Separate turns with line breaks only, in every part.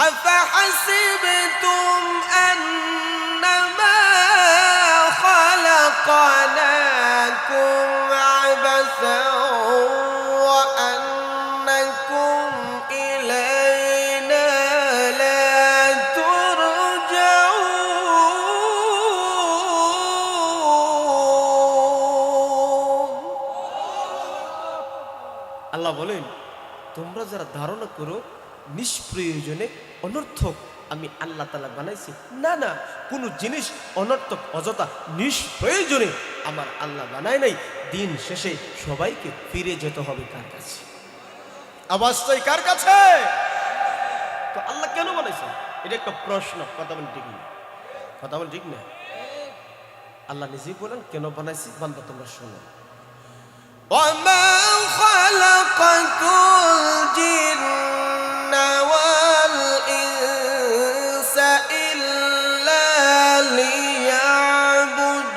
أفحسبتم أنما خلقناكم عبثا وأنكم إلينا لا ترجعون আল্লাহ বলেন, তোমরা যারা ধারণা করো নিষ্প্রয়োজনে অনর্থক আমি আল্লাহ তাআলা বানাইছি, না না, কোনো জিনিস অনর্থক অযথা নিষ্প্রয়োজনে আমার আল্লাহ বানায় নাই। দিন শেষে সবাইকে ফিরে যেতে হবে কার কাছে? আওয়াজ চাই কার কাছে? তো আল্লাহ কেন বানাইছে? এটা একটা প্রশ্ন। কথা বলেন ঠিক না? কথা বলেন ঠিক না? আল্লাহ নিজেই বলেন কেন বানাইছি, বান্দা তোমরা শোনো। وما خلقت الجن والإنس إلا ليعبدون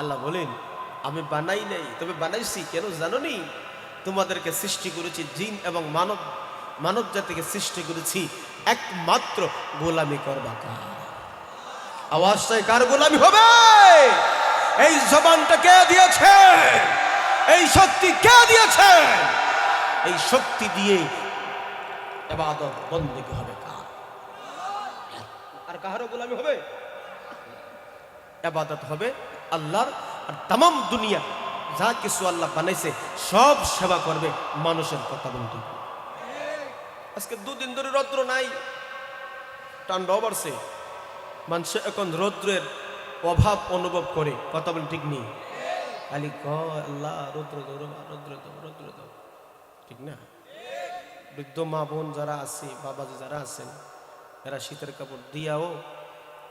আল্লাহ বলেন আমি বানাই নাই, তবে বানাইছি কেন জানো নি? তোমাদেরকে সৃষ্টি করেছি জিন এবং মানব জাতিকে সৃষ্টি করেছি একমাত্র গোলামি করবা কার? আওয়াজটাই কার গোলামি হবে? এই জবানটা কে দিয়েছে? এই শক্তি কে দিয়েছে? এই শক্তি দিয়ে ইবাদত বন্দেগী হবে কার? আর কাহারও গোলামি হবে? ইবাদত হবে আল্লাহর। আর तमाम দুনিয়া যা কিছু আল্লাহ বানাইছে সব সেবা করবে মানুষের। কথা বলতে আজকে দুদিন ধরে রৌদ্র নাই, ঠান্ডা বাড়ছে, মানুষ এখন রৌদ্রের অভাব অনুভব করে। কথা বলেন ঠিক নেই? খালি কয় আল্লাহ রৌদ্র দাও, রৌদ্র দাও, রৌদ্র দাও, ঠিক না? বৃদ্ধ মা বোন যারা আছে, বাবাজি যারা আছেন, এরা শীতের কাপড় দিয়াও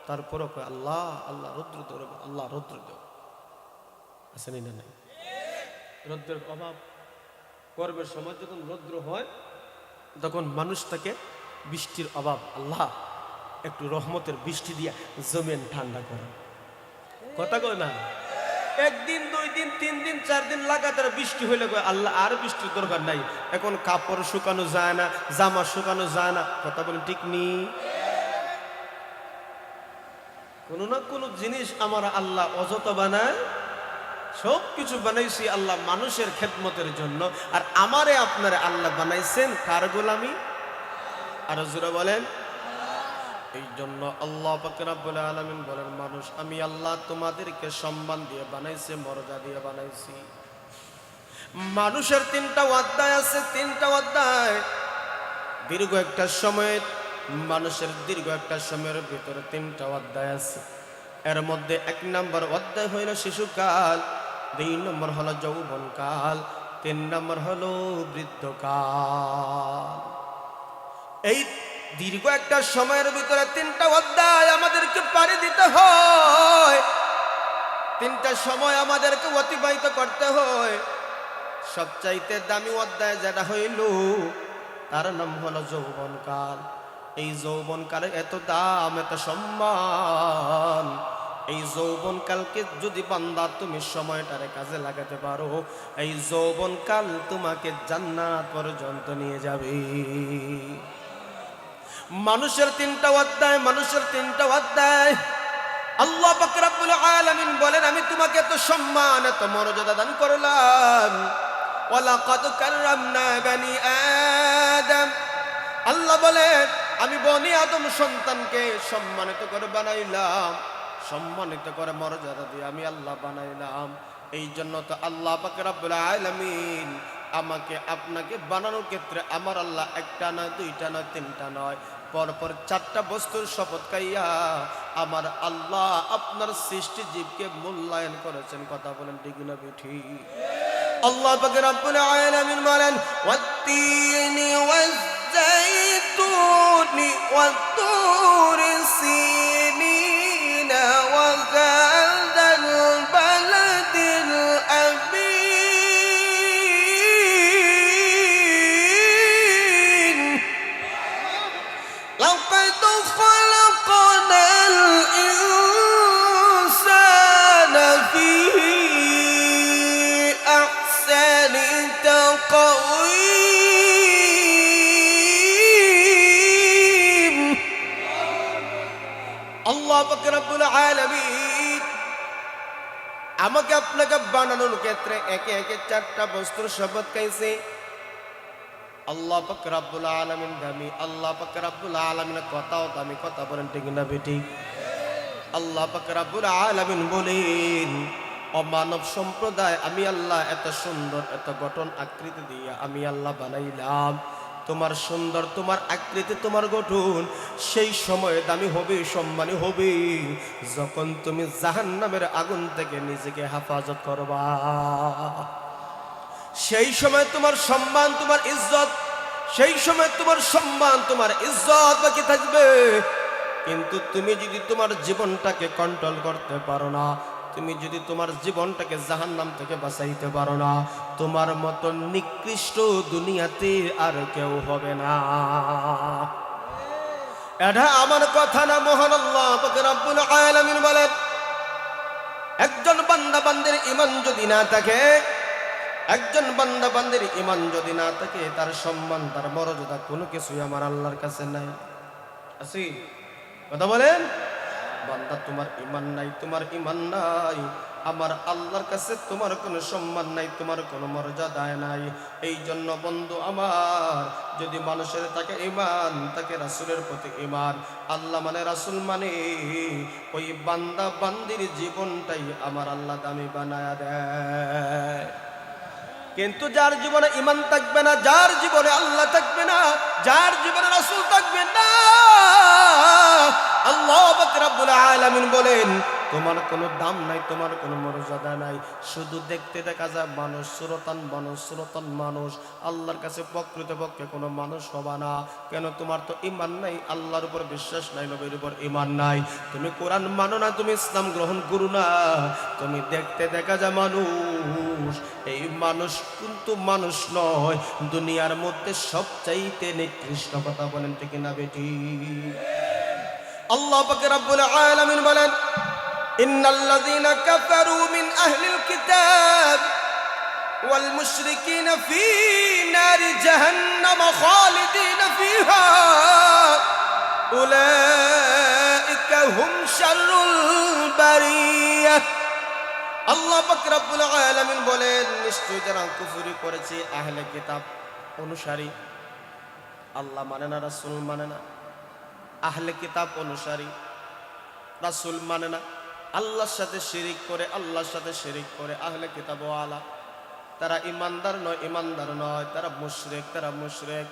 তারপরও কয় আল্লাহ আল্লাহ রৌদ্র দাও, আল্লাহ রৌদ্র দাও। আছেন না? নাই রৌদ্রের অভাব। গরমের সময় যখন রৌদ্র হয় তখন মানুষ থাকে বৃষ্টির অভাব, আল্লাহ একটু রহমতের বৃষ্টি দিয়া জমিন ঠান্ডা করে। কথা কয় না? একদিন, 2 দিন, 3 দিন, 4 দিন লাগাতার বৃষ্টি হইলে কয় আল্লাহ আর বৃষ্টির দরকার নাই, এখন কাপড় শুকানো যায় না, জামা শুকানো যায় না। কথা বলেন ঠিক নি? কোনো না কোনো জিনিস আমার আল্লাহ অযথা বানায়। সব কিছু বানাইছি আল্লাহ মানুষের খেদমতের জন্য। আর আমারে আপনারে আল্লাহ বানাইছেন কার গোলামি? আর জোরে বলেন। এই জন্য আল্লাহ পাক রব্বুল আলামিন বলেন, মানুষ আমি আল্লাহ তোমাদেরকে সম্মান দিয়ে বানাইছি, মর্যাদা দিয়ে বানাইছি। মানুষের 3টা অধ্যায় আছে, 3টা অধ্যায়। দীর্ঘ একটা সময়, মানুষের দীর্ঘ একটা সময়ের ভিতরে 3টা অধ্যায় আছে। এর মধ্যে 1 নম্বর অধ্যায় হইল শিশুকাল, 2 নম্বর হলো যৌবনকাল, 3 নম্বর হলো বৃদ্ধকাল। এই দীর্ঘ একটা সময়ের ভিতরে 3টা অধ্যায় আমাদেরকে পাড়ি দিতে হয়, 3টা সময় আমাদেরকে অতিবাহিত করতে হয়। সবচাইতে দামি অধ্যায় যেটা হইল তার নাম হলো যৌবনকাল। এই যৌবনকালে এত দাম, এত সম্মান। এই যৌবনকালকে যদি বান্দা তুমি সময়টারে কাজে লাগাতে পারো, এই যৌবনকাল তোমাকে জান্নাত পর্যন্ত নিয়ে যাবে। মানুষের 3টা অধ্যায়, মানুষের 3টা অধ্যায়। আল্লাহ পাক রব্বুল আলামিন বলেন, আমি তোমাকে এত সম্মান, এত মর্যাদা দান করলাম। ওয়ালাকাদ কাররামনা বানি আদম। আল্লাহ বলেন, আমি বনি আদম সন্তানকে সম্মানিত করে বানাইলাম, সম্মানিত করে মর্যাদা দিয়ে আমি আল্লাহ বানাইলাম। এই জন্য তো আল্লাহ পাক রব্বুল আলামিন আমাকে আপনাকে বানানোর ক্ষেত্রে আমার আল্লাহ 1টা নয়, 2টা নয়, 3টা নয়, পরপর 4টা বস্তুর শপথ খাইয়া আমার আল্লাহ আপনার সৃষ্টি জীবকে মূল্যায়ন করেছেন। কথা বলেন ঠিক না বেঠি? আল্লাহ পাক রব্বুল আলামিন বলেন, ওয়াত-তিনি ওয়াজ-যাইতুনি ওয়াত-তুরি সিনিনা ওয়া হাযাল বালাদিল আমিন লাকাদ খালাকনাল ইনসানা ফী قويم আল্লাহ পাক রব্বুল আলামিন আমাকে আপনাকে বানানোর ক্ষেত্রে একে একে চারটা বস্তুর শপথ খাইছে। আল্লাহ পাক রব্বুল আলামিন দামি, আল্লাহ পাক রব্বুল আলামিনের কথাও দামি, কথা বলেন ঠিক না বেটি? আল্লাহ পাক রব্বুল আলামিন বলেন, ও মানব সম্প্রদায়, আমি আল্লাহ এত সুন্দর এত গঠন আকৃতি দিয়ে আমি আল্লাহ বানাইলাম। তোমার সুন্দর, তোমার আকৃতি, তোমার গঠন সেই সময় দামি হবে, সম্মানী হবে যখন তুমি জাহান্নামের আগুন থেকে নিজেকে হেফাজত করবা। সেই সময় তোমার সম্মান, তোমার ইজ্জত, সেই সময় তোমার সম্মান, তোমার ইজ্জত বাকি থাকবে। কিন্তু তুমি যদি তোমার জীবনটাকে কন্ট্রোল করতে পারো না, তুমি যদি তোমার জীবনটাকে জাহান্নাম থেকে বাঁচাইতে পারো না, তোমার মতো নিকৃষ্ট দুনিয়াতে আর কেউ হবে না। এটা আমার কথা না, মহান আল্লাহ পাক রব্বুল আলামিন বলেন, একজন বান্দা বান্দির ঈমান যদি না থাকে, একজন বান্দা বান্দির ঈমান যদি না থাকে, তার সম্মান, তার মর্যাদা কোনো কিছুই আমার আল্লাহর কাছে নাই। আছে কথা বলেন? বান্দা তোমার ঈমান নাই, তোমার ঈমান নাই, আমার আল্লাহর কাছে তোমার কোনো সম্মান নাই, তোমার কোনো মর্যাদা নাই। এই জন্য বন্ধু আমার, যদি মানুষের থাকে ঈমান, তাকে রাসূলের প্রতি ঈমান, আল্লাহ মানে রাসূল মানে, ওই বান্দা বান্দির জীবনটাই আমার আল্লাহ দামি বানায়া দেয়। কিন্তু যার জীবনে ঈমান থাকবে না, যার জীবনে আল্লাহ থাকবে না, যার জীবনে রাসূল থাকবে না, আল্লাহ পাক রব্বুল আলামিন বলেন, তোমার কোনো দাম নাই, তোমার কোনো মর্যাদা নাই। শুধু দেখতে দেখা যায় মানুষ, সুরতান মানুষ, আল্লাহর কাছে প্রকৃতপক্ষে কোনো মানুষ হবা না। কেন? তোমার তো ঈমান নাই, আল্লাহর উপর বিশ্বাস নাই, নবীর উপর ঈমান নাই, তুমি কোরআন মানো না, তুমি ইসলাম গ্রহণ করো না, তুমি দেখতে দেখা যায় মানুষ। এই মানুষ কিন্তু মানুষ নয়, দুনিয়ার মধ্যে সবচাইতে নিকৃষ্ট। কথা বলেন ঠিক না বেটি? আল্লাহ পাক রব্বুল আলামিন বলেন, ইন্নাল্লাযীনা কাফারু মিন আহলিল কিতাব ওয়াল মুশরিকিনা ফী নারি জাহান্নাম খালিদিনা ফীহা উলাইকা হুম শাররুল বারিয়াহ। আল্লাহ পাক রব্বুল আলামিন বলেন, নিশ্চয় যারা কুফরি করেছে, আহলে কিতাব অনুসারী, আল্লাহ মানে না, রাসূল মানে না, আহলে কিতাব অনুসারী, রাসূল মানে না, আল্লাহর সাথে শিরিক করে, আল্লাহর সাথে শিরিক করে আহলে কিতাব ওয়ালা, তারা ইমানদার নয়, তারা মুশরিক।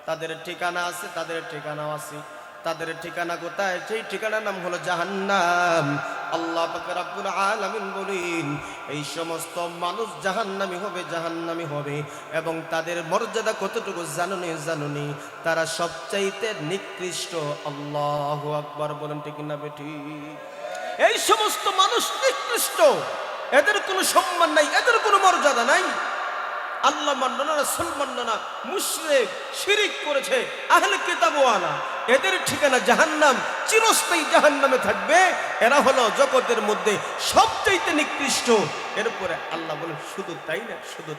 তাদের ঠিকানা আছে, তাদের ঠিকানাও আছে। তাদের ঠিকানা কোথায়? সেই ঠিকানার নাম হলো জাহান্নাম। আল্লাহ পাক রব্বুল আলামিন বলেন, এই সমস্ত মানুষ জাহান্নামী হবে। এবং তাদের মর্যাদা কতটুকু জানুনি, তারা সবচাইতে নিকৃষ্ট। আল্লাহু আকবার বলেন ঠিক না বেটি? এই সমস্ত মানুষ নিকৃষ্ট, এদের কোনো সম্মান নাই, এদের কোনো মর্যাদা নাই। আল্লাহ মানল না, রাসূল মানল না, মুশরিক, শিরিক করেছে, আহলে কিতাব ওয়ালা, এদের ঠিকানা জাহান্নাম, চিরস্থায়ী জাহান্নামে থাকবে। এরা হলো জগতের মধ্যে সবচাইতে নিকৃষ্ট। এরপরে আল্লাহ বলেন, শুধু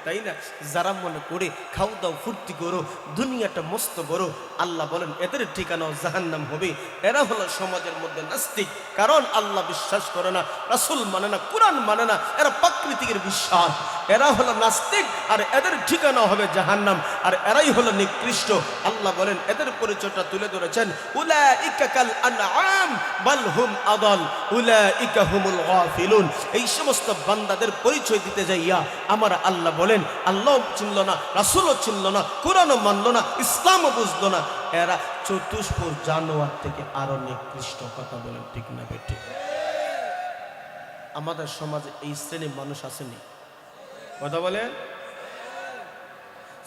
তাই না, যারা মনে করে খাও দাও ফুর্তি করো, দুনিয়াটা মস্ত বড়, আল্লাহ বলেন এদের ঠিকানাও জাহান্নাম হবে। এরা হলো সমাজের মধ্যে নাস্তিক, কারণ আল্লাহ বিশ্বাস করে না, রাসূল মানে না, কোরআন মানে না, এরা প্রাকৃতিকের বিশ্বাস। এরা হলো নাস্তিক, আর এদের ঠিকানা হবে জাহান্নাম, আর এরাই হলো নিকৃষ্ট। আল্লাহ বলেন এদের পরিচয়টা তুলে ধরেছেন, উলাইকা কাল আনআম বাল হুম আদাল উলাইকা হুমুল গাফিলুন। এই সমস্ত বান্দাদের পরিচয় দিতে যাইয়া আমার আল্লাহ বলেন, আল্লাহ চিনল না, রাসূলও চিনল না, কোরআনও মানল না, ইসলামও বুঝলো না, এরা চতুষ্পদ জানোয়ার থেকে আরো নিকৃষ্ট। কথা বলেন ঠিক না বেটি? আমাদের সমাজে এই শ্রেণীর মানুষ আসেনি? কথা বলেন?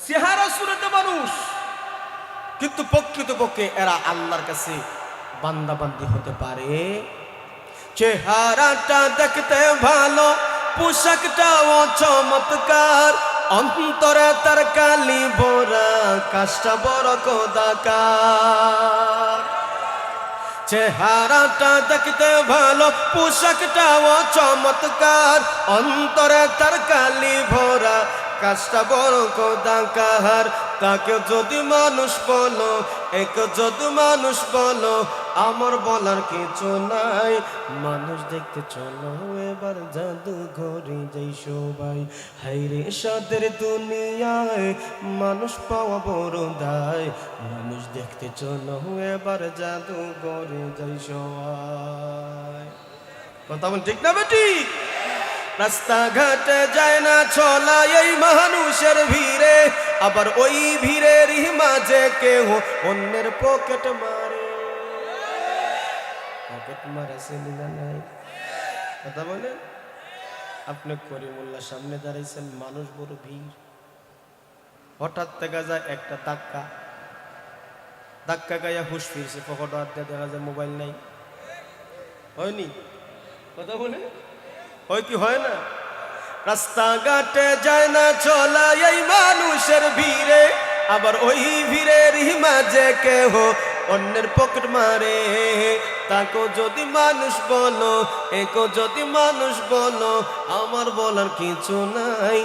চেহারা সুরতে মানুষ, কিন্তু প্রকৃতপক্ষে এরা আল্লাহর কাছে বান্দাবান্দি হতে পারে। চেহারাটা দেখতে ভালো, পোশাকটাও চমৎকার, অন্তরে তার কালি ভরা, কাজটা বড় খোদাকার। চেহারাটা দেখতে ভালো, পোশাকটাও চমৎকার, অন্তরে তার কালি ভরা, কাজটা বড় খোদা কাহার, তাকে যদি মানুষ বলো, এক যদি মানুষ বলো, আমার বলার কিছু নাই। মানুষ দেখতে চলো এবার জাদুঘরে যাই সবাই, হাইরে সাদের দুনিয়ায় মানুষ পাওয়া বড় দায়। মানুষ দেখতে চলো এবার জাদুঘরে যাই সবাই। কথা বল ঠিক না বেটি? রাস্তাঘাটে যায় না চলা এই মানুষের ভিড়ে, আবার ওই ভিড়ের মাঝে কেউ অন্যের পকেট মারে। পকেট মারে চিনি না নাই? কথা বলে আপনি করিমুল্লার সামনে দাঁড়াইছেন, মানুষ বড় ভিড়, হঠাৎ দেখা যায় একটা ধাক্কা গাইয়া হুশ ফিরছে, পকেট হাত দিয়ে দেখা যায় মোবাইল নাই। হয়নি? কথা বলে হয় কি হয় না? রাস্তাঘাটে যায় না চলা এই মানুষের ভিড়ে, আবার ওই ভিড়ের মাঝে কেহ অন্যের পকেট মারে। তাকে যদি মানুষ বলো, একে যদি মানুষ বলো, আমার বলার কিছু নাই।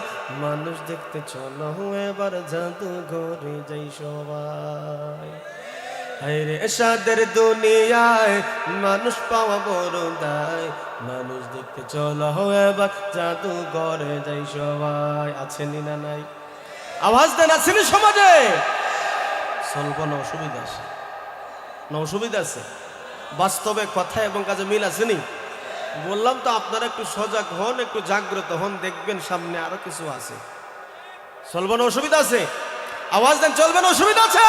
মানুষ দেখতে চলো এবার জাদুঘরে যাই সবাই, হায়রে সাদের দুনিয়ায় মানুষ পাওয়া বড় দায়। মানুষ দেখতে চলো এবার জাদুঘরে যাই সবাই। আছেনি না নাই? আওয়াজ দেন, আছেনি সমাজে? চলবো না অসুবিধা আছে? না অসুবিধা আছে? বাস্তবে কথা এবং কাজে মিল আসেনি? বললাম তো আপনারা একটু সজাগ হন, একটু জাগ্রত হন, দেখবেন সামনে আরো কিছু আছে। চলবো না অসুবিধা আছে? আওয়াজ দেন, চলবে না অসুবিধা আছে?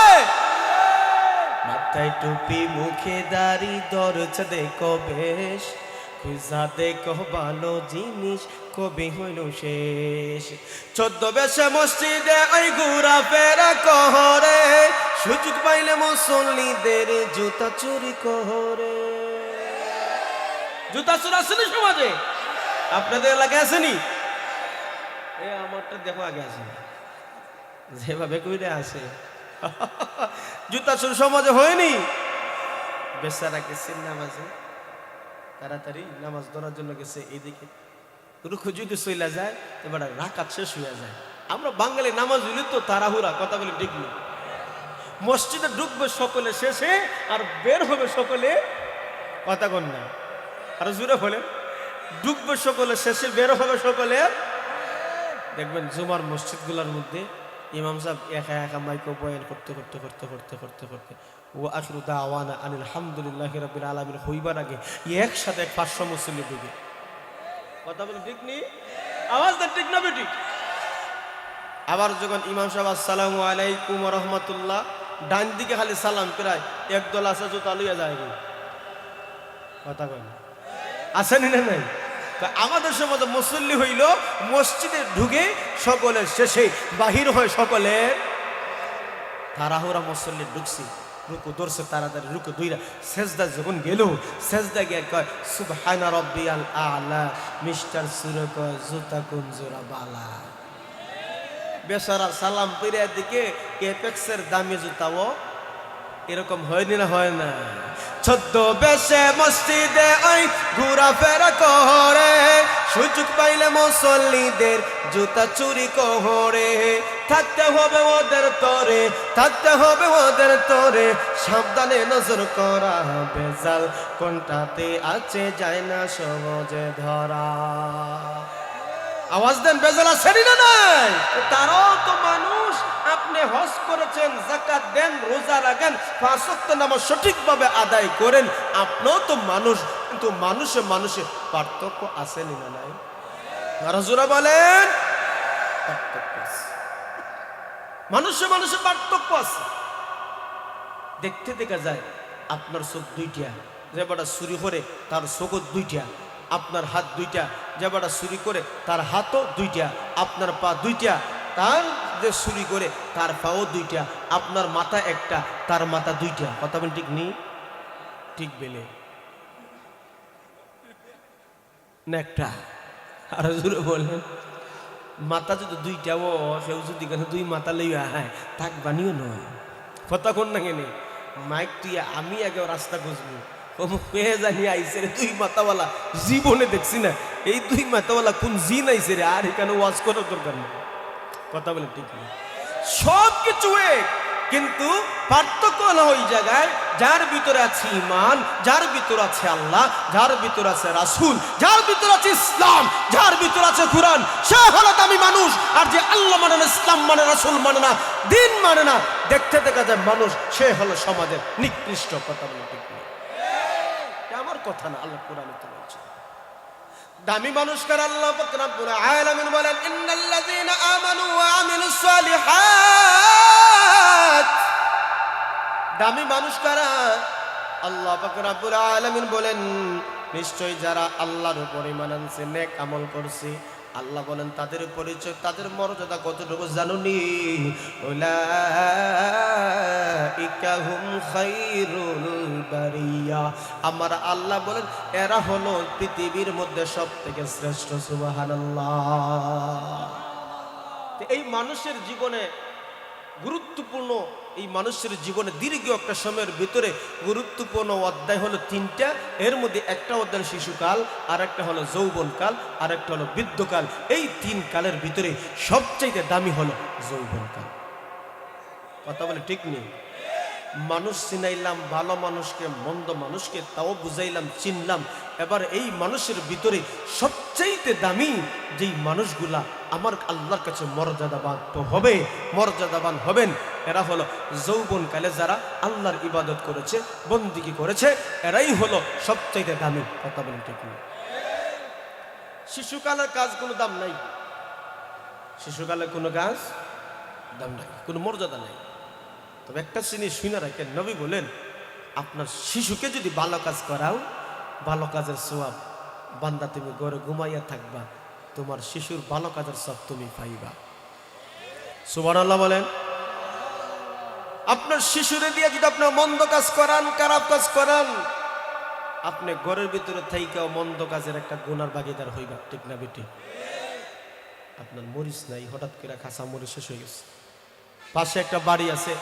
মাথায় টুপি মুখে দাড়ি ধরছে দেখো বেশ, খুঁজা দেখো ভালো জিনিস কবে হইল শেষ। 14 বেশে মসজিদে ওই ঘুরা ফেরা কহরে, সুযোগ পাইলে মুসল্লিদের জুতা চুরি কহরে। জুতা চুরি আসেনি সমাজে? আপনাদের এলাকায় আসেনি? এ আমারটা দেখো আগে আছে, যেভাবে কইরে আসে। জুতা চুরি সমাজে হয়নি? বেচারা গেছে নামাজে, তাড়াতাড়ি নামাজ ধরার জন্য গেছে, এইদিকে রুখু যদি চইলা যায় এবার রাকাত শেষ হয়ে যায়। আমরা বাঙালি নামাজ হইলে তো তাড়াহুড়া, কথা বলে ঠিক না। মসজিদে ঢুকবে সকলে শেষে, আর বের হবে সকলে, কথা কন না আর জুড়ে বলে, ঢুকবে সকলে শেষে, বের হবে সকলে। দেখবেন জুমার মসজিদগুলোর মধ্যে ইমাম সাহেব একা একা মাইক্রো বয়ান করতে করতে করতে করতে করতে করতে ও আখিরু দাওয়ানা আনিল হামদুলিল্লাহি রাব্বিল আলামিন হইবার আগে একসাথে 500 মুসল্লি ঢুকে। কথা বলে ঠিক নি? আওয়াজ দেন ঠিক না বেটি? আবার যখন ইমাম সাহেব আসসালামু আলাইকুম ওয়া রাহমাতুল্লাহ, ডান দিকে খালি সালাম প্রায় একদল আছে জুতা লইয়া যায়। কথা কয় না? আসেনি না নাই? আমাদের সমাজে মুসল্লি হইল মসজিদে ঢুকে সকলের শেষে বাহির হয় সকলের। তাড়াহুড়া মুসল্লি ঢুকছি, রুকু ধরছে তাড়াতাড়ি, রুকু দুইরা সেজদা যখন গেল, সেজদা গিয়ে কয় সুবহানা রাব্বিয়াল আলা, মিস্টার সুরে কয় জুতা কোন জোড়া বালা। বেচারা সালাম পেরিয়ার দিকে এপেক্সের দামি জুতাও এরকম হয়নি না? হয় না? 14 বেশে মসজিদে ওই ঘুরা ফেরা করে, সুযোগ পাইলে মুসল্লিদের জুতা চুরি করে। থাকতে হবে ওদের তরে, থাকতে হবে ওদের তরে, সাবধানে নজর করা, বেজাল কোনটাতে আছে যায় না সহজে ধরা। আওয়াজ দেন, বেজাল আছে না নাই? তারাও তো মানুষ। আপনি হজ করেছেন, যাকাত দেন, রোজা রাখেন, 5 ওয়াক্ত নামাজ সঠিকভাবে আদায় করেন, আপনিও তো মানুষ। কিন্তু মানুষে মানুষে পার্থক্য আছে না নাই? রাজুরা বলেন পার্থক্য আছে, মানুষে মানুষে পার্থক্য আছে। দেখতে দেখা যায় আপনার চোখ 2টা, যে বেটা চুরি করে তার চোখ 2টা, আপনার হাত 2টা, যে বেটা চুরি করে তার হাতও 2টা, আপনার পা 2টা, তার যে চুরি করে তার পাও 2টা, আপনার মাথা একটা, তার মাথা 2টা। কথা বল ঠিক নি? ঠিক বেলে না একটা? আর জোরে বলেন, মাথা যদি 2টা ও সেও যদি কেন 2 মাথা লইয়া হ্যাঁ থাক বানিও নয়। কথা কোন না কেনে মাইক তুই আমি আগে রাস্তা খুঁজবো, পেয়ে জানি আইসে রে 2 মাথাওয়ালা, জীবনে দেখছি না এই 2 মাথাওয়ালা কোন জিন আইসে রে। আর এখানে ওয়াজ করার দরকার নেই, কথা বলে ঠিক না? সব কিছু এক, কিন্তু পার্থক্য হলো ওই জায়গায় যার ভিতরে আছে ঈমান, যার ভিতরে আছে আল্লাহ, যার ভিতরে আছে রাসূল, যার ভিতরে আছে ইসলাম, যার ভিতরে আছে কুরআন, সে হলো দামি মানুষ। আর যে আল্লাহ মানে না, ইসলাম মানে, রাসূল মানে না, দিন মানে না, দেখতে দেখা যায় মানুষ, সে হলো সমাজের নিকৃষ্ট। কথা বলে ঠিক না? এটা আমার কথা না, আল্লাহ কোরআনে তো বলছে। দামি মানুষ কার? আল্লাহ পাক রব্বুল আলামিন বলেন, ইন্নাল্লাযীনা আমানু ওয়া আমিলুস সালিহাত। দামি মানুষ কারা? আল্লাহ পাক রব্বুল আলামিন বলেন, নিশ্চয় যারা আল্লাহর উপর ঈমান আনছে, নেক আমল করছে। আল্লাহ বলেন তাদের পরিচয়, তাদের মর্যাদা কতটুকু জানুনি? উলাইকা হুম খায়রুল বারিয়া। আমার আল্লাহ বলেন এরা হলো পৃথিবীর মধ্যে সবথেকে শ্রেষ্ঠ। সুবহানাল্লাহ। এই মানুষের জীবনে গুরুত্বপূর্ণ, এই মানুষের জীবনে দীর্ঘ একটা সময়ের ভিতরে গুরুত্বপূর্ণ অধ্যায় হলো তিনটা। এর মধ্যে একটা অধ্যায় শিশুকাল, আর একটা হলো যৌবনকাল, আর একটা হলো বৃদ্ধকাল। এই তিন কালের ভিতরে সবচেয়ে দামি হলো যৌবনকাল। কথা বলে ঠিক নেই? মানুষ চিনাইলাম, ভালো মানুষকে, মন্দ মানুষকে, তাও বুঝাইলাম, চিনলাম। এবার এই মানুষের ভিতরে সবচাইতে দামি যেই মানুষগুলা আমার আল্লাহর কাছে মর্যাদাবান তো হবে, মর্যাদাবান হবেন, এরা হলো যৌবনকালে যারা আল্লাহর ইবাদত করেছে, বন্দিগি করেছে, এরাই হলো সবচাইতে দামি। কথা বলেন ঠিক না? শিশুকালের কাজ কোনো দাম নাই, শিশুকালের কোনো কাজ দাম নাই, কোনো মর্যাদা নাই। তবে একটা জিনিস শুনে রাখেন, নবী বলেন আপনার শিশুকে যদি ভালো কাজ করাও, ভালো কাজের সওয়াব, বান্দা তুমি ঘরে ঘুমাইয়া থাকবা, তোমার শিশুর ভালো কাজের সব তুমি পাইবা। সুবহানাল্লাহ বলেন। আপনার শিশুরে দিয়ে যদি আপনার মন্দ কাজ করান, খারাপ কাজ করান, আপনি ঘরের ভিতরে থাইকাও মন্দ কাজের একটা গুনার ভাগীদার হইবা। ঠিক না বেটি? আপনার মরিচ নাই, হঠাৎ করে খাসা মরিচ শেষ হয়ে গেছে, পাশে একটা বাড়ি আছে,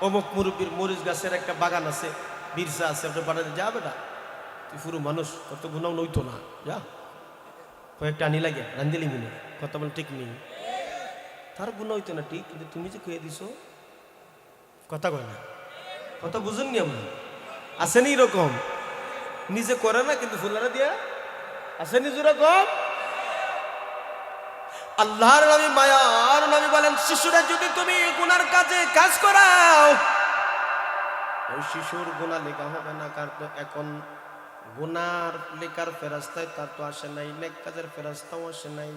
অমুক মুরব্বীর মরিচ গাছের একটা বাগান আছে, বিরসা আছে, আপনি বাড়াতে যাবে না, তুই পুরো মানুষ, তোর তো গুণাও নইতো না, যা কয়েকটা আনি লাগে রান্দিলি মিনে। কথা বলে ঠিক নেই? তার গুণা হইতো না ঠিক, কিন্তু তুমি যে খেয়ে দিছো, কথা কয় না, কথা বুঝুননি? আমরা আসেনি এরকম, নিজে করে না কিন্তু ফুলারা দিয়া আসেনি যেরকম। আল্লাহর নবী, মায়ার নবী বলেন, শিশুরা যদি তুমি গুনার কাজে কাজ করাও, ওই শিশুর গুনাহ লেখা হবে না। কার তো এখন গুনার লেখার ফেরেশতায় তার তো আসে নাই, নেক কাজের ফেরেশতাও আসে নাই।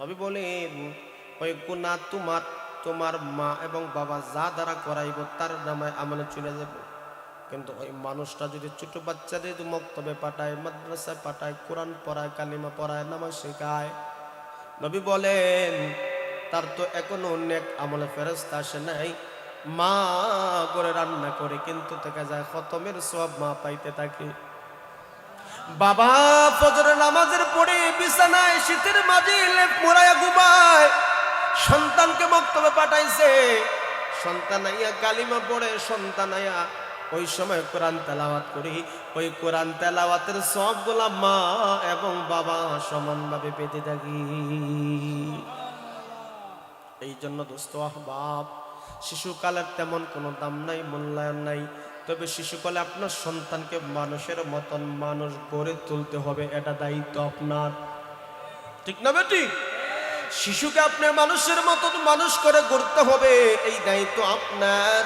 নবী বলেন ওই গুনাহ তোমার মা এবং বাবা যা দ্বারা করাইব তার নামে আমলে চলে যাবে। কিন্তু ওই মানুষটা যদি ছোট বাচ্চাদের মক্তবে পাঠায়, মাদ্রাসায় পাঠায়, কোরআন পড়ায়, কালিমা পড়ায়, নামাজ শেখায়, নবী বলেন তার তো এখনো নেক আমলে ফেরেশতা আসে নাই। মা করে রান্না করে কিন্তু দেখা যায় খতমের সওয়াব মা পাইতে থাকে। বাবা ফজরের নামাজের পরে বিছানায় শীতের মাঝে লেপ মোড়ায়া ঘুমায়, সন্তানকে মক্তবে পাঠাইছে, সন্তান আইয়া কালিমা পড়ে, সন্তান আইয়া ওই সময় কোরআন তেলাওয়াত করি, ওই কোরআন তেলাওয়াতের সবগুলা মা এবং বাবা সমানভাবে পেতে থাকি। এই জন্য দোস্ত আহবাব, শিশুকালের তেমন কোনো দাম নাই, মূল্যায়ন নাই। তবে শিশুকালে আপনার সন্তানকে মানুষের মতন মানুষ গড়ে তুলতে হবে, এটা দায়িত্ব আপনার। ঠিক না বেটি? শিশুকে আপনার মানুষের মতন মানুষ করে গড়তে হবে, এই দায়িত্ব আপনার।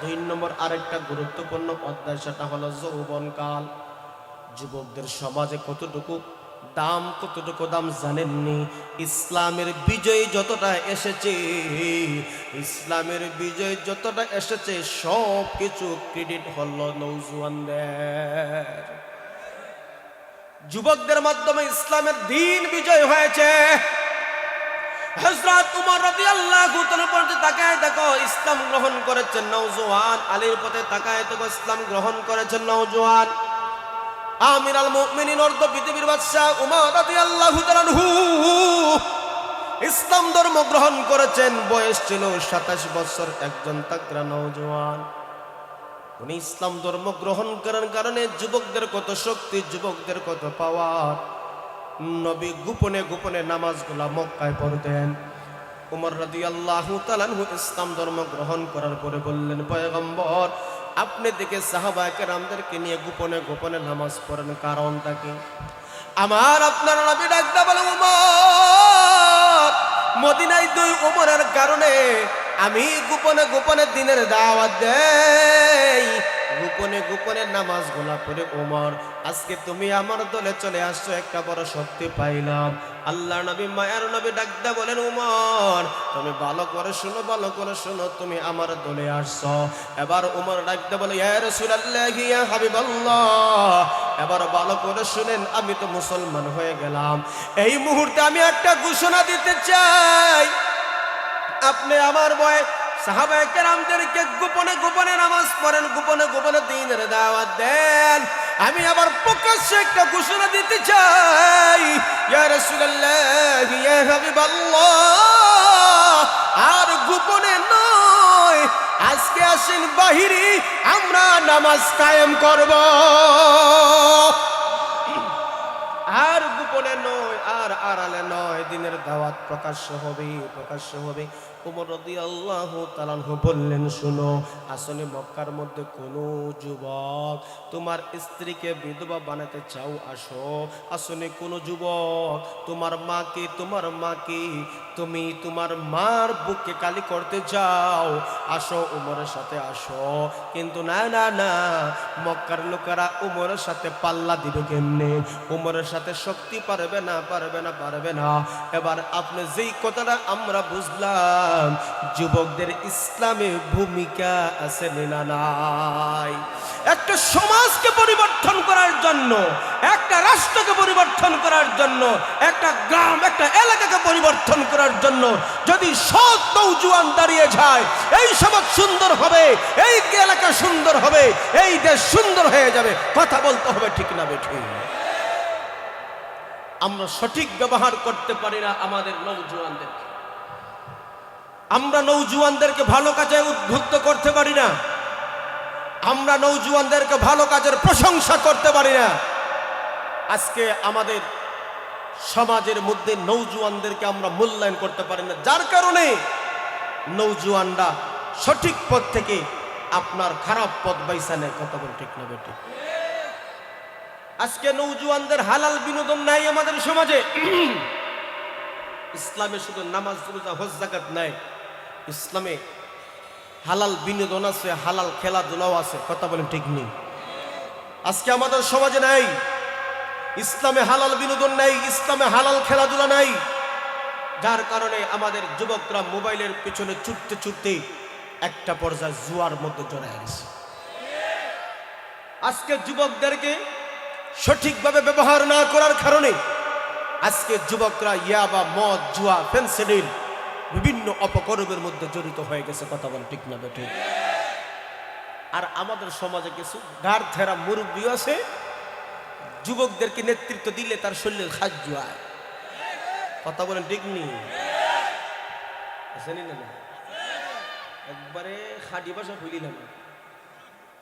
2 নম্বর আরেকটা গুরুত্বপূর্ণ অধ্যায়, সেটা হলো যৌবনকাল। যুবকদের সমাজে কতটুকু দাম জানেননি? ইসলামের বিজয় যতটা এসেছে, ইসলামের বিজয় যতটা এসেছে, সব কিছু ক্রেডিট হলো নওজোয়ানদের। যুবকদের মাধ্যমে ইসলামের দিন বিজয় হয়েছে। হযরত উমর রাদিয়াল্লাহু তাআলা পর্যন্ত তাকায় দেখো, ইসলাম গ্রহণ করেছেন নওজোয়ান। আলীর পথে তাকায় দেখো, ইসলাম গ্রহণ করেছেন নওজোয়ান। আমিরুল মুমিনিন অর্ধ পৃথিবীর বাদশা উমর রাদিয়াল্লাহু তাআলা ইসলাম ধর্ম গ্রহণ করেছেন, বয়স ছিল 27 বছর, একজন তাকড়া নওজোয়ান। উনি ইসলাম ধর্ম গ্রহণ করার কারণে যুবকদের কত শক্তি, যুবকদের কত পাওয়ার। নবী গোপনে গোপনে নামাজগুলা মক্কায় পড়তেন। উমর রাদিয়াল্লাহু তাআলা আনহু ইসলাম ধর্ম গ্রহণ করার পরে বললেন, পয়গম্বর আপনি দেখে সাহাবায়ে কেরামদেরকে নিয়ে গোপনে গোপনে নামাজ পড়েন, কারণটা কি? আমার আপনার নবী ডাকতে বলে, উমর মদিনায় দুই উমরের কারণে আমি গোপনে গোপনে দিনের দাওয়াত দেই, গোপনে গোপনে নামাজগুলা পড়ে। উমর আজকে তুমি আমার দলে চলে আসছো, একটা বড় শক্তি পাইলাম। আল্লাহ নবী মায়ার নবী ডাকতে বলেন, উমর তুমি ভালো করে শোনো, ভালো করে শোনো, তুমি আমার দলে আসছো। এবার উমর ডাকতে বলে, ইয়া রাসূলুল্লাহ ইয়া হাবিবাল্লাহ, এবার ভালো করে শুনেন, আমি তো মুসলমান হয়ে গেলাম, এই মুহূর্তে আমি একটা ঘোষণা দিতে চাই। আপনি আমার বয় সাহাবায়ে কেরামদেরকে গোপনে গোপনে নামাজ পড়েন, গোপনে গোপনে দ্বীনের দাওয়াত দেন, আমি আবার প্রকাশ্যে একটা ঘোষণা দিতে চাই, ইয়া রাসূলুল্লাহ ইয়া হাবিবাল্লাহ, আর গোপনে নয়, আজকে আসেন বাহিরে আমরা নামাজ কায়েম করব, আর গোপনে নয়, আর আড়ালে নয়, দিনের দাওয়াত প্রকাশ্য হবে, প্রকাশ্য হবে। উমর রাদিয়াল্লাহু তাআলা আনহু বললেন, শুনো, আসলে মক্কার মধ্যে কোনো যুবক তোমার স্ত্রীকে বিধবা বানাতে চাও আসো, আসলে কোনো যুবক তোমার মাকে তুমি তোমার মার বুকে কালি করতে চাও আসো, উমরের সাথে আসো। কিন্তু না না না, মক্কার লোকেরা উমরের সাথে পাল্লা দিবে কেমনে? উমরের সাথে শক্তি পারবে না, পারবে না, পারবে না। এবার আপনি যেই কথাটা আমরা বুঝলাম, যুবকদের ইসলামে ভূমিকা আছে না নাই? একটা সমাজকে পরিবর্তন করার জন্য, একটা রাষ্ট্রকে পরিবর্তন করার জন্য, একটা গ্রাম, একটা এলাকাকে পরিবর্তন করার জন্য যদি সৎ নওজোয়ান দাঁড়িয়ে যায়, এই সমাজ সুন্দর হবে, এই এলাকা সুন্দর হবে, এই দেশ সুন্দর হয়ে যাবে। কথা বলতে হবে, ঠিক না বেঠিক? আমরা সঠিক ব্যবহার করতে পারি না আমাদের নওজোয়ানদেরকে, আমরা নওজোয়ানদেরকে ভালো কাজে উদ্বুদ্ধ করতে পারি না, আমরা নওজোয়ানদেরকে ভালো কাজের প্রশংসা করতে পারি না। আজকে আমাদের সমাজের মধ্যে নওজোয়ানদেরকে আমরা মূল্যায়ন করতে পারি না, যার কারণে নওজোয়ানরা সঠিক পথ থেকে আপনার খারাপ পথ বাইসা নেয়। কথা বল, ঠিক না বেটি? আজকে নওজোয়ানদের হালাল বিনোদন নাই আমাদের সমাজে। ইসলামে শুধু নামাজ রোজা হজ যাকাত নাই, ইসলামে হালাল বিনোদন আছে, হালাল খেলাধুলাও আছে। কথা বলেন, ঠিক নেই? আজকে আমাদের সমাজে নাই, ইসলামে হালাল বিনোদন নাই, ইসলামে হালাল খেলাধুলা নাই, যার কারণে আমাদের যুবকরা মোবাইলের পিছনে ছুটতে ছুটতে একটা পর্যায়ে জুয়ার মধ্যে জড়ায় গেছে। আজকে যুবকদেরকে সঠিকভাবে ব্যবহার না করার কারণে আজকে যুবকরা ইয়াবা, মদ, জুয়া, ফেন্সিডিল বিভিন্ন অপকর্মের মধ্যে জড়িত হয়ে গেছে। কথা বল, ঠিক না বেঠি? আর আমাদের সমাজে কিছু গাড় ধেরা মুরব্বী আছে, যুবকদেরকে নেতৃত্ব দিলে তার শরীরের খাজ জুয়ায়। কথা বলেন, ঠিক নেই? না একবারে খাঁটি ভাষা হইলিলাম।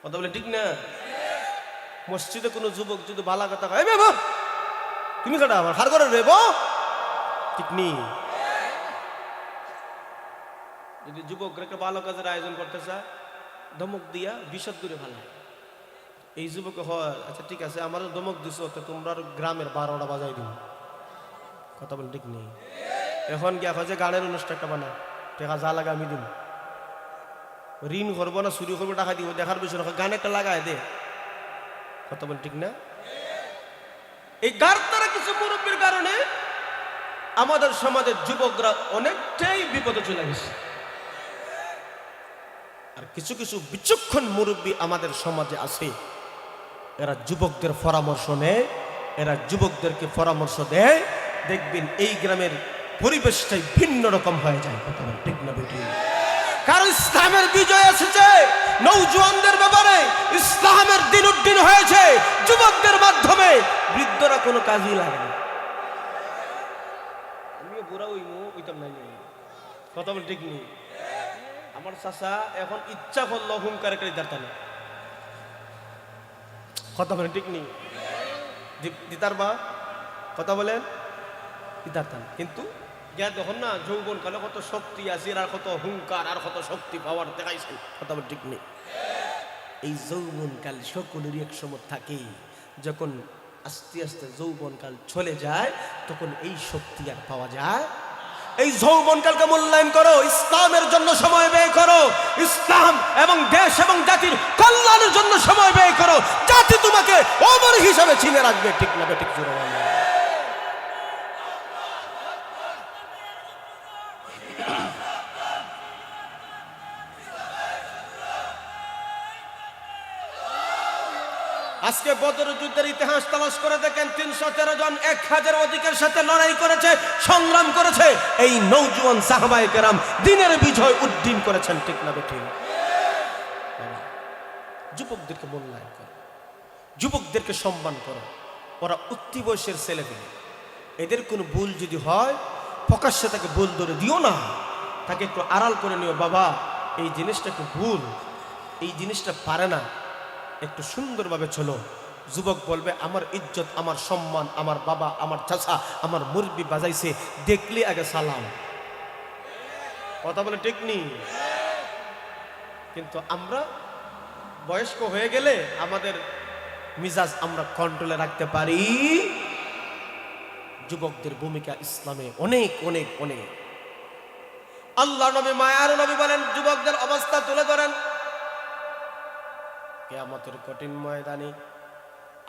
কথা বলে, ঠিক না? মসজিদে কোনো যুবক যদি ভালো কথা কয়, তুমি কাটা আমার হার করে রেব, ঠিক নেই? যদি যুবকরা ভালো কাজের আয়োজন করতে চায়, ধমক দিয়া বিশদ দূরে ভালো। এই যুবক হয়, আচ্ছা ঠিক আছে, আমারও ধমক দিছ, তো তোমরা গ্রামের 12টা বাজাই দিন। কথা বল, ঠিক নেই? এখন গিয়া হয় যে গানের অনুষ্ঠান একটা বানায়, টাকা যা লাগে আমি দিন, ঋণ করবো না, চুরি করবো, টাকা দিব, দেখার বিষয় না, গান একটা লাগায় দে। কথা বল, ঠিক না? এই গার তারা কিছু মুরব্বীর কারণে আমাদের সমাজের যুবকরা অনেকটাই বিপদে চলে গেছে। আর কিছু কিছু বিচক্ষণ মুরব্বী আমাদের সমাজে আছে, এরা যুবকদের পরামর্শ নেয়, এরা যুবকদেরকে পরামর্শ দেয়, দেখবেন এই গ্রামের পরিবেশটাই ভিন্ন রকম হয়ে যায়। কথা বল, ঠিক না বেটি? কারণ ইসলামের বিজয় এসেছে নওজোয়ানদের ব্যাপারে, ইসলামের দিন উদ্দিন হয়েছে যুবকদের মাধ্যমে, বৃদ্ধরা কোনো কাজই লাগে না। আমিও বুড়া ওইতাম নাই। কথা বল, ঠিক নেই? আমার চাচা এখন ইচ্ছা করল হুঙ্কারে দাঁড়াতে না। কথা বলে, ঠিক নেই? দিতার বা কথা বলেন ইতারতান। কিন্তু গিয়া দেখুন না যৌবনকালে কত শক্তি আছে, আর কত হুঙ্কার আর কত শক্তি পাওয়ার দেখাইছেন। কথা বল ঠিক নেই? এই যৌবনকাল সকলেরই এক সময় থাকে, যখন আস্তে আস্তে যৌবনকাল চলে যায় তখন এই শক্তি আর পাওয়া যায়। এই যৌবনকালকে মূল্যায়ন করো, ইসলামের জন্য সময় ব্যয় করো, ইসলাম এবং দেশ এবং জাতির কল্যাণের জন্য সময় ব্যয় করো। জাতি তোমাকে অমর হিসাবে চিনে রাখবে। ঠিক না ঠিক? জোরে বলো। আজকে বদর যুদ্ধের ইতিহাস তালাশ করে দেখেন, 313 জন 1000 অধিকের সাথে লড়াই করেছে, সংগ্রাম করেছে। এই নওজোয়ান সাহাবায়ে কেরাম দিনের বিজয় উদ্দিন করেছেন। ঠিক না বেঠিক? যুবকদেরকে মূল্যায়ন করো, যুবকদেরকে সম্মান করো। ওরা উঠতি বয়সের ছেলেমেয়ে, এদের কোনো ভুল যদি হয় প্রকাশ্যে তাকে ভুল ধরে দিও না, তাকে একটু আড়াল করে নিও। বাবা এই জিনিসটা একটু ভুল, এই জিনিসটা পারে না, একটু সুন্দরভাবে চলো। যুবক বলবে আমার ইজ্জত, আমার সম্মান, আমার বাবা, আমার চাচা, আমার মুরব্বি বাজাইছে, দেখলে আগে সালাম। কথা বলে ঠিক নি? কিন্তু আমরা বয়স্ক হয়ে গেলে আমাদের মিজাজ আমরা কন্ট্রোলে রাখতে পারি। যুবকদের ভূমিকা ইসলামে অনেক অনেক অনেক। আল্লাহ নবী, মায়ার নবী বলেন, যুবকদের অবস্থা তুলে ধরেন কিয়ামতের কঠিন ময়দানে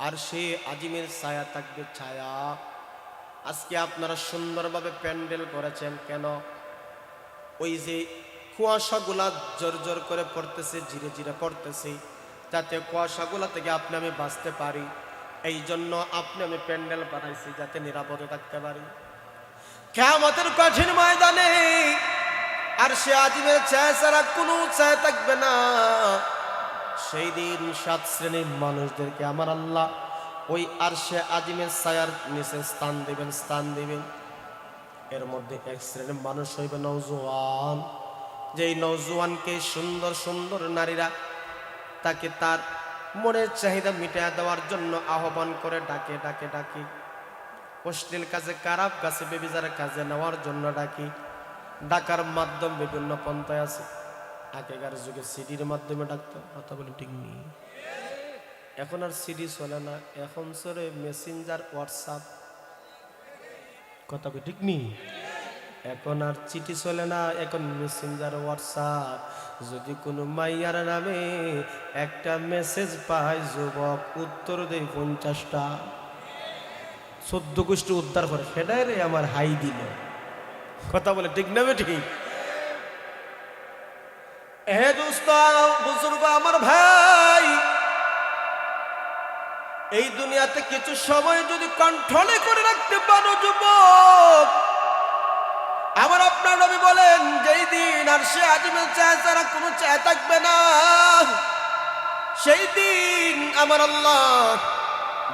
আর সে আজিমের ছায়া থাকবে, ছায়া। আজকে আপনারা সুন্দরভাবে প্যান্ডেল করেছেন কেন? ওই যে কুয়াশাগুলা জোর জোর করে পড়তেছে, ধীরে ধীরে পড়তেছে, যাতে কুয়াশাগুলা থেকে আপনি আমি বাঁচতে পারি। এই জন্য আপনি আমি প্যান্ডেল বানাইছি, যাতে নিরাপদে থাকতে পারি। কিয়ামতের কঠিন ময়দানে আর সে আজিমের ছায়া ছাড়া কোনো ছায়া থাকবে না। সেই দিন 7 শ্রেণীর মানুষদেরকে আমার আল্লাহ ওই আরশে আজিমের ছায়ার নিচে স্থান দিবেন, স্থান দিবেন। এর মধ্যে 1 শ্রেণীর মানুষ হইবে নওজোয়ান। যেই নওজোয়ানকে সুন্দর সুন্দর নারীরা তাকে তার মনের চাহিদা মিটিয়ে দেওয়ার জন্য আহ্বান করে ডাকে ডাকে ডাকে, অশ্লীল কাজে, খারাপ কাজে, বেবিচারের কাজে নেওয়ার জন্য ডাকি। ডাকার মাধ্যম বিভিন্ন পন্থায় আছে। আগেকার যুগে সিডির মাধ্যমে ডাকতো। কথা বলে ঠিক নেই? এখন আর সিডি চলে না, এখন চলে মেসেঞ্জার, হোয়াটসঅ্যাপ। কথা বলে ঠিক নেই? এখন আর চিঠি চলে না, এখন মেসেঞ্জার, হোয়াটসঅ্যাপ। যদি কোনো মাইয়ার নামে একটা মেসেজ পায় যুবক, উত্তর দেয় 50টা। 14 গোষ্ঠী উদ্ধার করে, সেটাই রে আমার হাই দিল। কথা বলে ঠিক না ঠিক? এ দোস্ত, বুজুর্গ, আমার ভাই, এই দুনিয়াতে কিছু সময় যদি কন্ট্রোলে করে রাখতে পারো যুবক, আমার আপনার নবী বলেন যেই দিন আর সে আজিমের ছায়া ছাড়া কোনো ছায়া থাকবে না, সেই দিন আমার আল্লাহ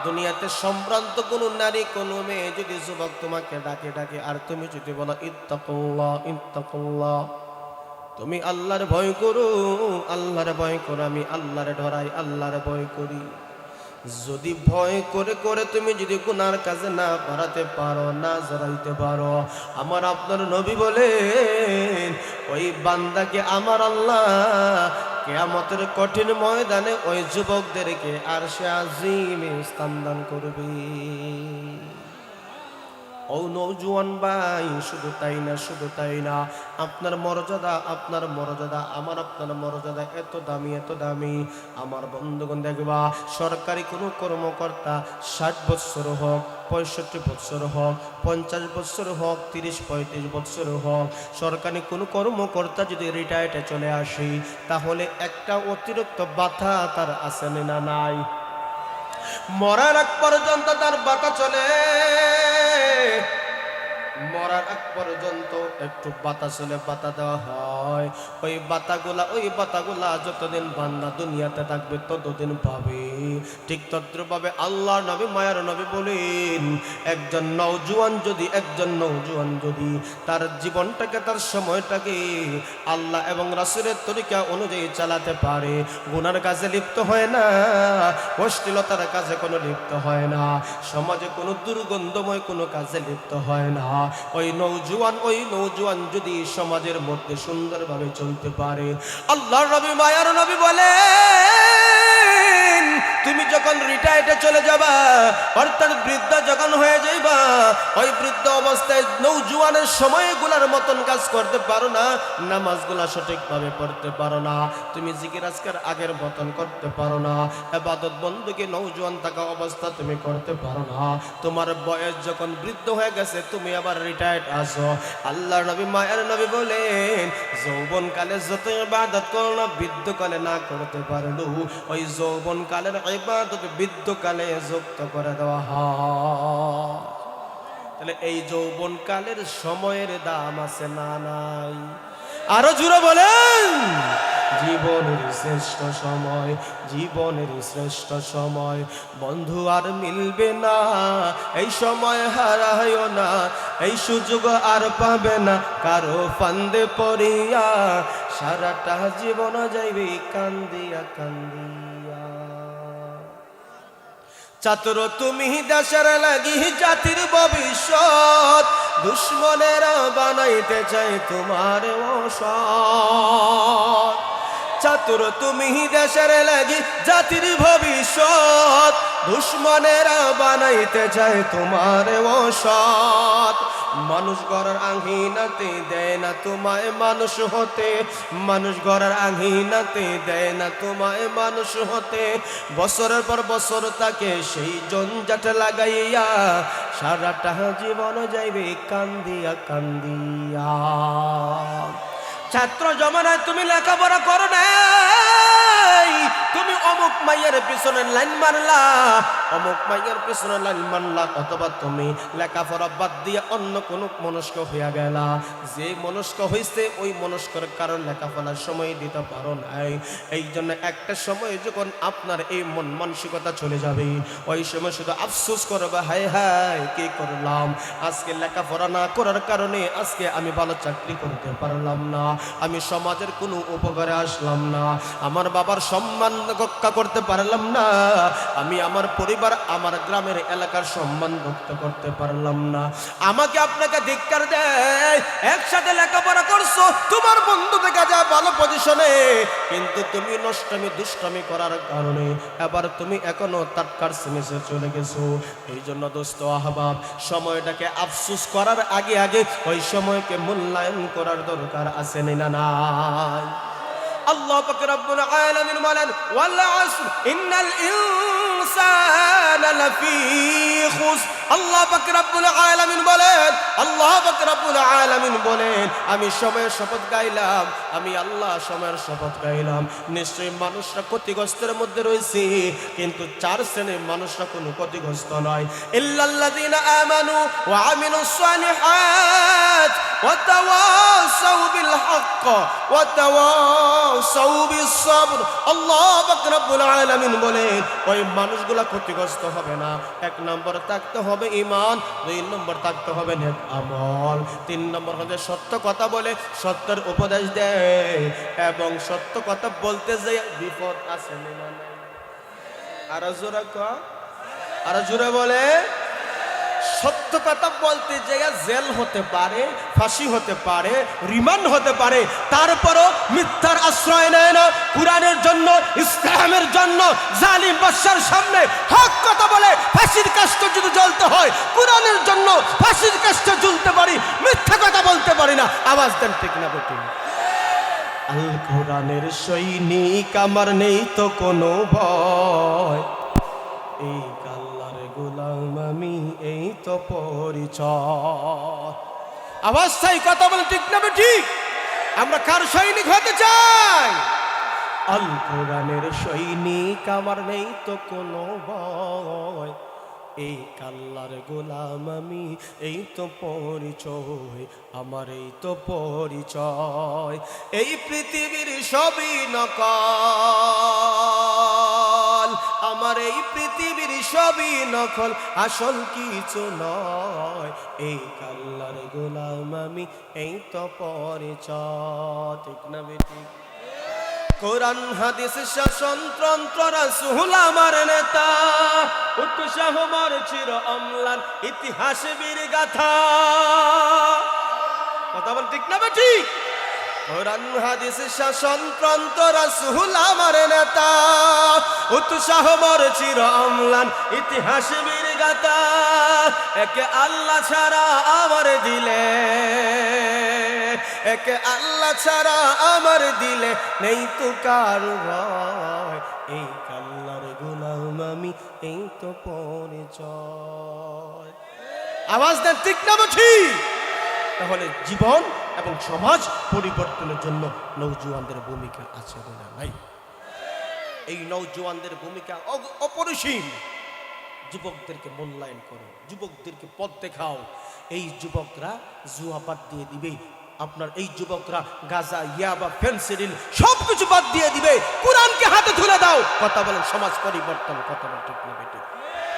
দুনিয়াতে সম্ভ্রান্ত কোনো নারী, কোনো মেয়ে যদি যুবক তোমাকে ডাকে ডাকে আর তুমি যদি বলো ইত্তাকুল্লাহ ইত্তাকুল্লাহ, তুমি আল্লাহর ভয় করো, আল্লাহর ভয় করো, আমি আল্লাহর ডরাই, আল্লাহর ভয় করি। যদি ভয় করে করে তুমি যদি গুনার কাজে না বাড়াতে পারো, না জড়াইতে পারো, আমার আপনার নবী বলেন ওই বান্দাকে আমার আল্লাহ কিয়ামতের কঠিন ময়দানে ওই যুবকদেরকে আরশে আজিমে স্থান দান করবে। ও নওজোয়ান ভাই, শুধু তাই না, শুধু তাই না, আপনার মর্যাদা, আপনার মর্যাদা, আমার আপনার মর্যাদা এত দামি, এত দামি। আমার বন্ধুগণ দেখবা, সরকারি কোনো কর্মকর্তা 60 বছর হোক, 65 বছর হোক, 50 বছর হোক, 30-35 বছর হোক, সরকারি কোনো কর্মকর্তা যদি রিটায়ার্ডে চলে আসে, তাহলে একটা অতিরিক্ত ভাতা তার আছে না নাই? মরার আগ পর্যন্ত তার ভাতা চলে। মরার আগ পর্যন্ত একটু বাতাস হলে বাতা দেওয়া হয়। ওই বাতাগুলা যতদিন বান্দা দুনিয়াতে থাকবে ততদিন পাবে। ঠিক তদ্রুপভাবে আল্লাহ নবী মায়ার নবী বলেন, একজন নওজোয়ান যদি তার জীবনটাকে, তার সময়টাকে আল্লাহ এবং রাসূলের তরিকা অনুযায়ী চালাতে পারে, গুনার কাজে লিপ্ত হয় না, অশ্লীলতার কাজে কোনো লিপ্ত হয় না, সমাজে কোনো দুর্গন্ধময় কোনো কাজে লিপ্ত হয় না, ওই নওজোয়ান যদি সমাজের মধ্যে সুন্দরভাবে চলতে পারে, আল্লাহর নবী মায়ার নবী বলেন, তুমি যখন রিটায়ার্ডে চলে যাবা, অর্থাৎ বৃদ্ধ যখন হয়ে যাইবা, ওই বৃদ্ধ অবস্থায় নওজোয়ানের সময়গুলোর মতন কাজ করতে পারো না, নামাজগুলা সঠিকভাবে পড়তে পারো না, তুমি জিকির আজকার আগের মতন করতে পারো না, ইবাদত বন্দেগী নওজোয়ান থাকা অবস্থা তুমি করতে পারো না, তোমার বয়স যখন বৃদ্ধ হয়ে গেছে, তুমি আবার রিটায়ার্ড আসো, আল্লাহর নবী মায়ের নবী বলেন, যৌবনকালে যত ইবাদত করো না, বৃদ্ধকালে না করতে পারলো, ওই যৌবনকালের ইবাদত বৃদ্ধকালে যুক্ত করে দেওয়া হয়। তাহলে এই যৌবনকালের সময়ের দাম আছে না নাই? আরো জোরে বলেন, জীবনের শ্রেষ্ঠ সময় বন্ধু আর মিলবে না, এই সময় হারায়ও না, এই সুযোগ আর পাবে না, কারো ফান্দে পড়িয়া সারাটা জীবন যাইবে কান্দিয়া কান্দিয়া। ছাত্র তুমি দেশের লাগি জাতির ভবিষ্যৎ, দুশ্মনেরা বানাইতে চায় তোমার অসৎ। ছাত্র তুমি দেশের লাগি জাতির ভবিষ্যৎ, দুশ্মনেরা বানাইতে চায় তোমার অসৎ। মানুষ গড়ার আঙ্গিনাতে দেয় না তোমায় মানুষ হতে, মানুষ গড়ার আঙ্গিনাতে দেয় না তোমায় মানুষ হতে, বছরের পর বছর তাকে সেই জঞ্জাট লাগাইয়া সারাটা জীবন যাইবে কান্দিয়া কান্দিয়া। ছাত্র জমানায় তুমি লেখাপড়া করো নাই, তুমি অমুক মাইয়ের পিছনে লাইন মারলা, অমুক মাইয়ের পিছনে লাইন মারলা, অথবা তুমি লেখাপড়া বাদ দিয়ে অন্য কোনো মনস্ক হইয়া গেলা। যে মনস্ক হইছে ওই মনস্কর কারণ লেখাপড়ার সময় দিতে পারো নাই। এই জন্য একটা সময় যখন আপনার এই মন মানসিকতা চলে যাবে, ওই সময় শুধু আফসোস করবে, হায় হায় কি করলাম, আজকে লেখাপড়া না করার কারণে আজকে আমি ভালো চাকরি করতে পারলাম না, আমি সমাজের কোনো উপকারে আসলাম না, আমার বাবার সম্মান রক্ষা করতে পারলাম না, আমি আমার পরিবার, আমার গ্রামের এলাকার সম্মান রক্ষা করতে পারলাম না। আমাকে আপনাকে ধিক্কার দেয়, একসাথে লেখাপড়া করছো, তোমার বন্ধু দেখা যায় ভালো পজিশনে, কিন্তু তুমি নষ্টামি দুষ্টামি করার কারণে এবার তুমি এখনো তাৎকার সিনেসে চলে গেছো। এই জন্য দোস্ত আহবাব, সময়টাকে আফসোস করার আগে আগে ওই সময়কে মূল্যায়ন করার দরকার আছে না নাই? আল্লাহ পাক রব্বুল আলামিন বলেন, ওয়াল আসর ইন্নাল ইনসানা লাফি খুসর। আল্লাহ পাক রব্বুল আলামিন বলেন, আমি সময়ের শপথ গাইলাম, আমি আল্লাহ সময়ের শপথ গাইলাম, নিশ্চয়ই মানুষরা ক্ষতিগ্রস্তের মধ্যে রয়েছে, কিন্তু 4 শ্রেণীর মানুষরা কোনো ক্ষতিগ্রস্ত নয়। ইল্লাল্লাযীনা আমানু ওয়া আমিলুস সালিহাত ওয়া তাওয়াসাউ বিল হক ওয়া তাওয়াসাউ বিস সাবর। আল্লাহ পাক রব্বুল আলামিন বলেন, ওই মানুষগুলা ক্ষতিগ্রস্ত হবে না। 1 নম্বর থাকতে হবে ঈমান, 2 নম্বর থাকতে হবে নেক আমল, 3 নম্বর হচ্ছে সত্য কথা বলে সত্যের উপদেশ দেয়, এবং সত্য কথা বলতে যে বিপদ আছে না নাই? আর জোরে বলে, সত্য কথা বলতে যে জেল হতে পারে, ফাঁসি হতে পারে, রিমান্ড হতে পারে, তারপরও মিথ্যার আশ্রয় নেয় না। কুরআনের জন্য, ইসলামের জন্য জালিম বাদশার সামনে হক কথা বলে ফাঁসির কাস্টে যদি জ্বলতে হয়, কুরআনের জন্য ফাঁসির কাস্টে ঝুলতে পারি, মিথ্যা কথা বলতে পারি না। আওয়াজ দেন ঠিক না বেঠিক? আল কোরআনের সৈনিক আমার, নেই তো কোনো ভয়, এই আল্লাহর গোলাম আমি, এই তো পরিচয়। আওয়াজ চাই, কথা বলেন ঠিক না বেঠিক? আমরা কার সৈনিক হতে চাই? আল কোরআনের সৈনিক আমার, নেই তো কোনো ভয়, এই কাল্লার গোলাম আমি, এই তো পরিচয় আমার, এই তো পরিচয়। এই পৃথিবীর সবই নকল আমার, এই পৃথিবীর সবই নকল, আসল কিছু নয়। এই কাল্লার গোলাম আমি, এই তো পরিচয়। ঠিক না বেটি? কোরআন হাদিস শাসনতন্ত্র রাসূল আমার নেতা, উৎসাহ মোর চির অম্লান, ইতিহাস বীর গাথা। কথা বল ঠিক না বেটি? কোরআন হাদিস শাসনতন্ত্র রাসূল আমার নেতা, উৎসাহ মোর চির অম্লান, ইতিহাস বীর গাথা। একে আল্লাহ ছাড়া আমার দিলে, একে আল্লাহ ছাড়া আমার দিলে নেই তো কারো ভয়। এই কাল্লার গোলাম আমি, এই তো পরিচয়। আওয়াজ দেন ঠিক না বেঠি? তাহলে জীবন এবং সমাজ পরিবর্তনের জন্য নওজোয়ানদের ভূমিকা আছে না নাই? এই নওজোয়ানদের ভূমিকা অপরিসীম। যুবকদেরকে মূল্যায়ন করো, যুবকদেরকে পথ দেখাও। এই যুবকরা জুয়া বাদ দিয়ে দিবে, আপনার এই যুবকরা গাঁজা, ইয়াবা, ফেন্সিডিল সবকিছু বাদ দিয়ে দিবে। কোরআনকে হাতে তুলে দাও। কথা বলেন, সমাজ পরিবর্তন। কথা বলেন ঠিক না বেটি?